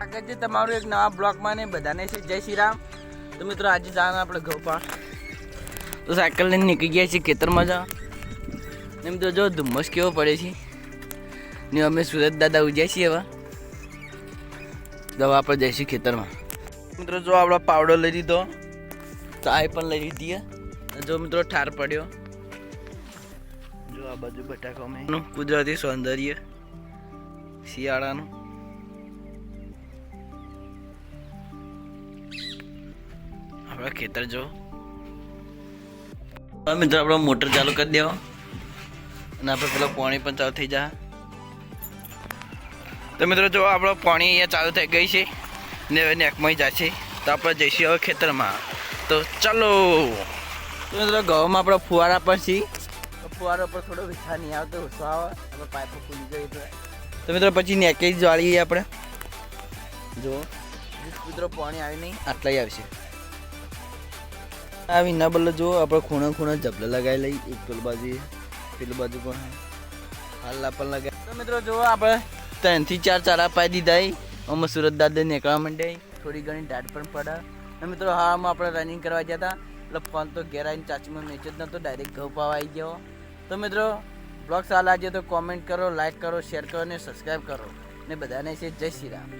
આગળ જે તમારું એક નવા બ્લોગમાં ને બધાને છે જય શ્રી રામ. તો મિત્રો આજે જવાનું આપણે ગોપા તો સાયકલ લઈને નીકળી ગયા છીએ ખેતરમાં જવા. ને મિત્રો જો ધુમ્મસ કેવો પડે છે ને અમે સુરત દાદા ઉજ્યા છીએ. હવે દવા આપણે જઈશું ખેતરમાં. મિત્રો જો આપણો પાવડો લઈ લીધો, ચાય પણ લઈ લીધી. જો મિત્રો ઠાર પડ્યો. જો આ બાજુ બટાકામાં કુદરતી સૌંદર્ય શિયાળાનું. આપણા ખેતર જો મિત્રો આપણો મોટર ચાલુ કરી દેવો અને આપણે પેલો પાણી પણ ચાલુ થઈ જાય. તો મિત્રો જો આપણો પાણી અહીંયા ચાલુ થઈ ગઈ છે ને હવે નેકમાં જશે. તો આપણે જઈશું હવે ખેતરમાં. તો ચાલો. તો મિત્રો ઘઉંમાં આપણે ફુવારા પર છીએ. તો ફુવારા પર થોડો વિછા નહીં આવતો, ઓછો આવે. આપણે પાઇપો ખુલી ગઈ તો મિત્રો પછી નેકે જ વાળીએ આપણે. જો મિત્રો પાણી આવી નહીં, આટલા જ આવશે. આવી ના બદલે જો આપણે ખૂણા ખૂણા જબલા લગાવી લઈ. એક પેલી બાજુ પેલી બાજુ પણ હાલ પણ લગાવી. તો મિત્રો જો આપણે 3 થી 4 ચારા પાઈ દીધા. અમે સુરત દાદા નીકળવા માંડ્યા. થોડી ઘણી દાઢ પણ પડે. અને મિત્રો હામાં આપણે રનિંગ કરવા ગયા હતા એટલે ફોન તો ઘેર આવીને ચાચીમાં મેચ જ નહોતો, ડાયરેક્ટ ઘઉં પાવા આવી ગયો. તો મિત્રો બ્લોગ સારા લાગે તો કોમેન્ટ કરો, લાઈક કરો, શેર કરો અને સબસ્ક્રાઈબ કરો. ને બધાને છે જય શ્રી રામ.